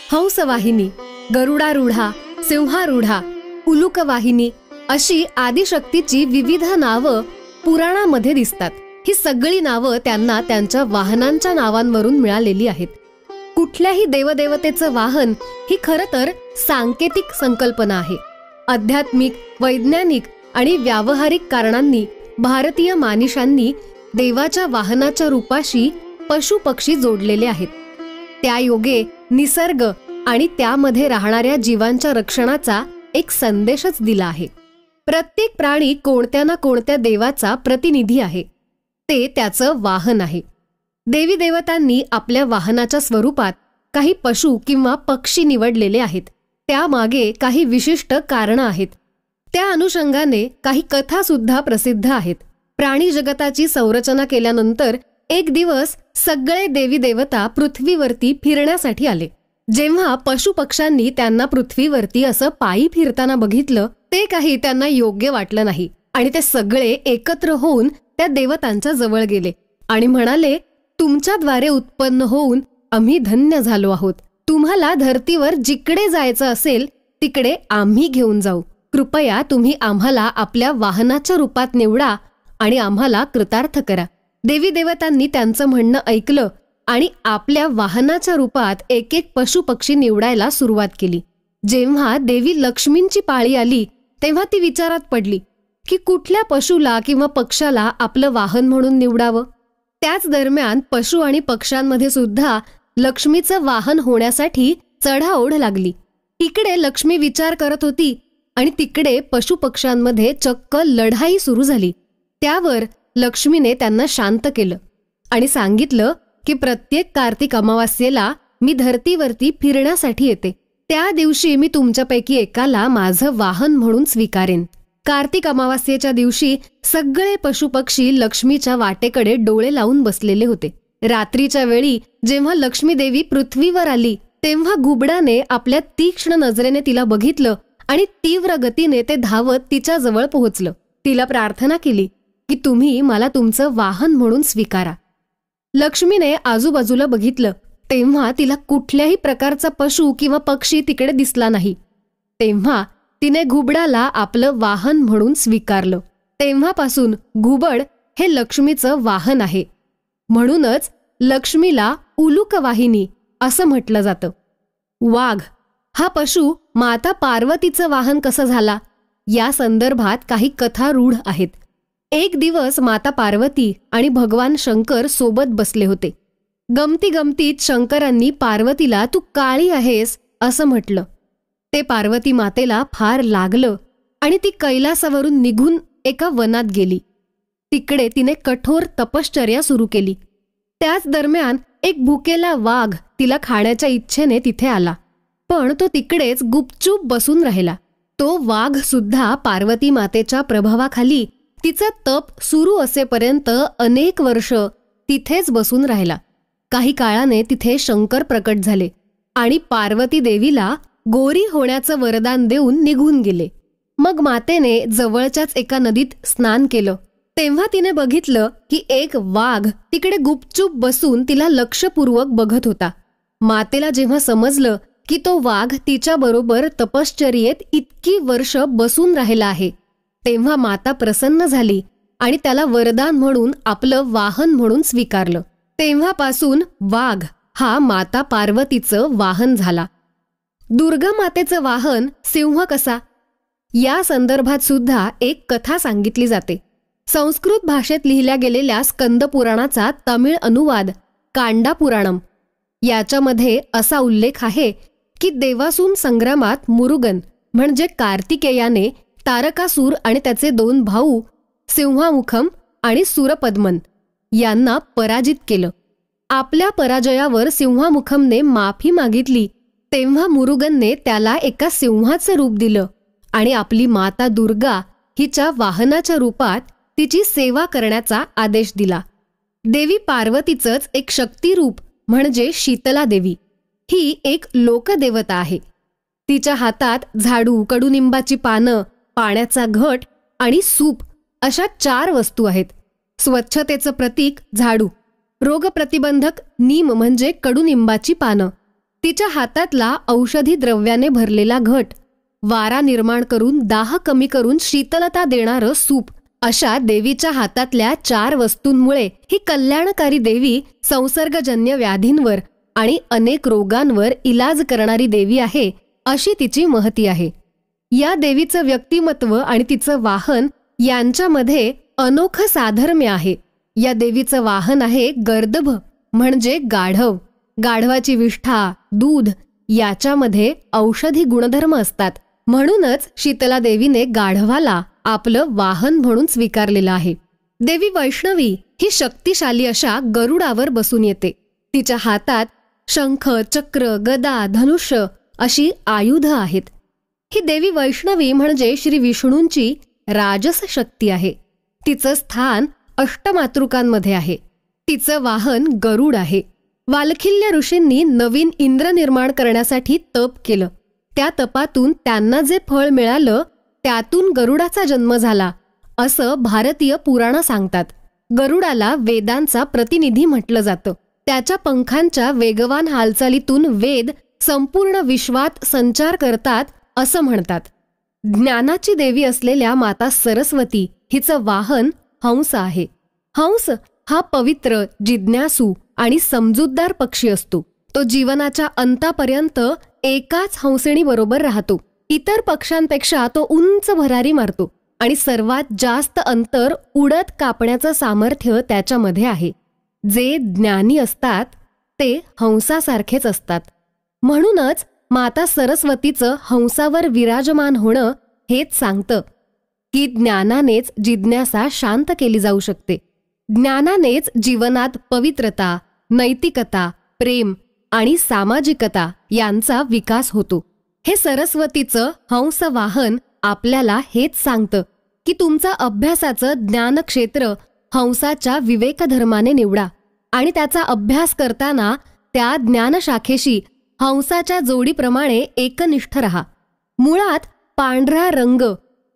हंसवाहिनी, गरुडारूढा, सिंहारूढा, उलुकवाहिनी अशी आदिशक्तीची विविध नावं पुराणामध्ये दिसतात. ही सगळी नावं त्यांना त्यांच्या वाहनांच्या नावांवरून मिळालेली आहेत. कुठल्याही देवदेवतेचं वाहन ही खरं तर सांकेतिक संकल्पना आहे. आध्यात्मिक, वैज्ञानिक आणि व्यावहारिक कारणांनी भारतीय मानिशांनी देवाच्या वाहनाच्या रूपाशी पशु पक्षी जोडलेले आहेत. त्या योगे निसर्ग आणि त्यामध्ये राहणाऱ्या जीवांच्या रक्षणाचा एक संदेशच दिला आहे. प्रत्येक प्राणी कोणत्या ना कोणत्या देवाचा प्रतिनिधी आहे. ते त्याचं वाहन आहे. देवी देवतांनी आपल्या वाहनाच्या स्वरूपात काही पशु किंवा पक्षी निवडलेले आहेत. त्यामागे काही विशिष्ट कारणं आहेत. त्या अनुषंगाने काही कथा सुद्धा प्रसिद्ध आहेत. प्राणी जगताची संरचना केल्यानंतर एक दिवस सगळे देवी देवता पृथ्वीवरती फिरण्यासाठी आले. जेव्हा पशुपक्ष्यांनी त्यांना पृथ्वीवरती असं पायी फिरताना बघितलं, ते काही त्यांना योग्य वाटलं नाही आणि ते सगळे एकत्र होऊन त्या देवतांच्या जवळ गेले आणि म्हणाले, तुमच्याद्वारे उत्पन्न होऊन आम्ही धन्य झालो आहोत. तुम्हाला धरतीवर जिकडे जायचं असेल तिकडे आम्ही घेऊन जाऊ. कृपया तुम्ही आम्हाला आपल्या वाहनाच्या रूपात निवडा आणि आम्हाला कृतार्थ करा. देवी देवतांनी त्यांचं म्हणणं ऐकलं आणि आपल्या वाहनाच्या रूपात एक एक पशुपक्षी निवडायला सुरुवात केली. जेव्हा देवी लक्ष्मींची पाळी आली तेव्हा ती विचारात पडली की कुठल्या पशुला किंवा पक्षाला आपलं वाहन म्हणून निवडावं. त्याच दरम्यान पशु आणि पक्ष्यांमध्ये सुद्धा लक्ष्मीचं वाहन होण्यासाठी चढाओढ लागली. इकडे लक्ष्मी विचार करत होती आणि तिकडे पशुपक्ष्यांमध्ये चक्क लढाई सुरू झाली. त्यावर लक्ष्मीने त्यांना शांत केलं आणि सांगितलं की प्रत्येक कार्तिक अमावास्येला मी धरतीवरती फिरण्यासाठी येते. त्या दिवशी मी तुमच्यापैकी एकाला माझं वाहन म्हणून स्वीकारेन. कार्तिक अमावास्येच्या दिवशी सगळे पशुपक्षी लक्ष्मीच्या वाटेकडे डोळे लावून बसलेले होते. रात्रीच्या वेळी जेव्हा लक्ष्मी देवी पृथ्वीवर आली तेव्हा घुबडाने आपल्या तीक्ष्ण नजरेने तिला बघितलं आणि तीव्र गतीने ते धावत तिच्या जवळ पोहोचलं. तिला प्रार्थना केली की तुम्ही मला तुमचं वाहन म्हणून स्वीकारा. लक्ष्मीने आजूबाजूला बघितलं तेव्हा तिला कुठल्याही प्रकारचा पशु किंवा पक्षी तिकडे दिसला नाही. तेव्हा तिने घुबडाला आपलं वाहन म्हणून स्वीकारलं. तेव्हापासून घुबड हे लक्ष्मीचं वाहन आहे. म्हणूनच लक्ष्मीला उलुकवाहिनी असं म्हटलं जातं. वाघ हा पशु माता पार्वतीचं वाहन कसं झाला या संदर्भात काही कथा रूढ आहेत. एक दिवस माता पार्वती आणि भगवान शंकर सोबत बसले होते. गमती गमतीत शंकरांनी पार्वतीला तू काळी आहेस असं म्हटलं. ते पार्वती मातेला फार लागलं आणि ती कैलासावरून निघून एका वनात गेली. तिकडे तिने कठोर तपश्चर्या सुरू केली. त्याच दरम्यान एक भुकेला वाघ तिला खाण्याच्या इच्छेने तिथे आला, पण तो तिकडेच गुपचूप बसून राहिला. तो वाघ सुद्धा पार्वती मातेच्या प्रभावाखाली तिचं तप सुरू असेपर्यंत अनेक वर्ष तिथेच बसून राहिला. काही काळाने तिथे शंकर प्रकट झाले आणि पार्वती देवीला गोरी होण्याचं वरदान देऊन निघून गेले. मग मातेने जवळच्याच एका नदीत स्नान केलं. तेव्हा तिने बघितलं की एक वाघ तिकडे गुपचूप बसून तिला लक्षपूर्वक बघत होता. मातेला जेव्हा समजलं की तो वाघ तिच्याबरोबर तपश्चर्येत इतकी वर्ष बसून राहिला आहे, तेव्हा माता प्रसन्न झाली आणि त्याला वरदान म्हणून आपलं वाहन म्हणून स्वीकारलं. तेव्हापासून वाघ हा माता पार्वतीचं वाहन झाला. दुर्गा मातेचं वाहन सिंह कसा या संदर्भात सुद्धा एक कथा सांगितली जाते. संस्कृत भाषेत लिहिल्या गेलेल्या स्कंद पुराणाचा तमिळ अनुवाद कांडा पुराणम याच्यामध्ये असा उल्लेख आहे की देवासून संग्रामात मुरुगन म्हणजे कार्तिकेयाने तारकासूर आणि त्याचे 2 भाऊ सिंहामुखम आणि सुरपद्मन यांना पराजित केलं. आपल्या पराजयावर सिंहामुखमने माफी मागितली तेव्हा मुरुगनने त्याला एका सिंहाचं रूप दिलं आणि आपली माता दुर्गा हिच्या वाहनाच्या रूपात तिची सेवा करण्याचा आदेश दिला. देवी पार्वतीचंच एक शक्तिरूप म्हणजे शीतला देवी ही एक लोकदेवता आहे. तिच्या हातात झाडू, कडुनिंबाची पानं, पाण्याचा घट आणि सूप अशा 4 वस्तू आहेत. स्वच्छतेचं प्रतीक झाडू, रोगप्रतिबंधक नीम म्हणजे कडुनिंबाची पानं, तिच्या हातातला औषधी द्रव्याने भरलेला घट, वारा निर्माण करून दाह कमी करून शीतलता देणारं सूप, अशा देवीच्या हातातल्या 4 वस्तूंमुळे ही कल्याणकारी देवी संसर्गजन्य व्याधींवर आणि अनेक रोगांवर इलाज करणारी देवी आहे, अशी तिची महती आहे. या देवीचं व्यक्तिमत्व आणि तिचं वाहन यांच्यामध्ये अनोखं साधर्म्य आहे. या देवीचं वाहन आहे गर्दभ, म्हणजे गाढव. गाढवाची विष्ठा, दूध याच्यामध्ये औषधी गुणधर्म असतात. म्हणूनच शीतला देवीने गाढवाला आपलं वाहन म्हणून स्वीकारलेलं आहे. देवी वैष्णवी ही शक्तिशाली अशा गरुडावर बसून येते. तिच्या हातात शंख, चक्र, गदा, धनुष्य अशी आयुध आहेत. ही देवी वैष्णवी म्हणजे श्री विष्णूंची राजस शक्ती आहे. तिचं स्थान अष्टमातृकांमध्ये आहे. तिचं वाहन गरुड आहे. वालखिल्य ऋषींनी नवीन इंद्र निर्माण करण्यासाठी तप केलं. त्या तपातून त्यांना जे फळ मिळालं त्यातून गरुडाचा जन्म झाला, असं भारतीय पुराणं सांगतात. गरुडाला वेदांचा प्रतिनिधी म्हटलं जातं. त्याच्या पंखांच्या वेगवान हालचालीतून वेद संपूर्ण विश्वात संचार करतात असं म्हणतात. ज्ञानाची देवी असलेल्या माता सरस्वती हिचं वाहन हंस आहे. हंस हा पवित्र, जिज्ञासू आणि समजूतदार पक्षी असतो. तो जीवनाच्या अंतापर्यंत एकाच हंसिणीबरोबर राहतो. इतर पक्ष्यांपेक्षा तो उंच भरारी मारतो आणि सर्वात जास्त अंतर उडत कापण्याचं सामर्थ्य त्याच्यामध्ये आहे. जे ज्ञानी असतात ते हंसासारखेच असतात. म्हणूनच माता सरस्वतीचं हंसावर विराजमान होणं हेच सांगतं की ज्ञानानेच जिज्ञासा शांत केली जाऊ शकते. ज्ञानानेच जीवनात पवित्रता, नैतिकता, प्रेम आणि सामाजिकता यांचा विकास होतो. हे सरस्वतीचं हंस वाहन आपल्याला हेच सांगतं की तुमचं अभ्यासाचं ज्ञानक्षेत्र हंसाच्या विवेकधर्माने निवडा आणि त्याचा अभ्यास करताना त्या ज्ञानशाखेशी हंसाच्या जोडीप्रमाणे एकनिष्ठ रहा. मुळात पांढरा रंग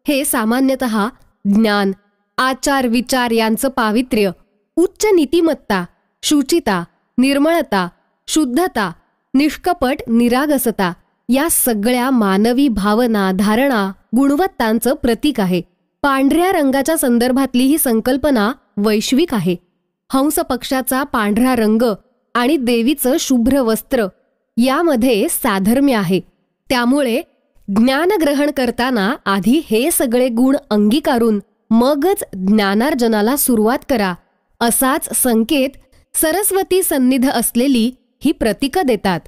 हे सामान्यतः ज्ञान, आचार विचार यांचं पावित्र्य, उच्च नीतिमत्ता, शुचिता, निर्मळता, शुद्धता, निष्कपट निरागसता या सगळ्या मानवी भावना, धारणा, गुणवत्तांचं प्रतीक आहे. पांढऱ्या रंगाच्या संदर्भातली ही संकल्पना वैश्विक आहे. हंस पक्षाचा पांढरा रंग आणि देवीचं शुभ्र वस्त्र यामध्ये साधर्म्य आहे. त्यामुळे ज्ञान ग्रहण करताना आधी हे सगळे गुण अंगीकारून मगच ज्ञानार्जनाला सुरुवात करा, असाच संकेत सरस्वती सन्निध असलेली ही प्रतीकं देतात.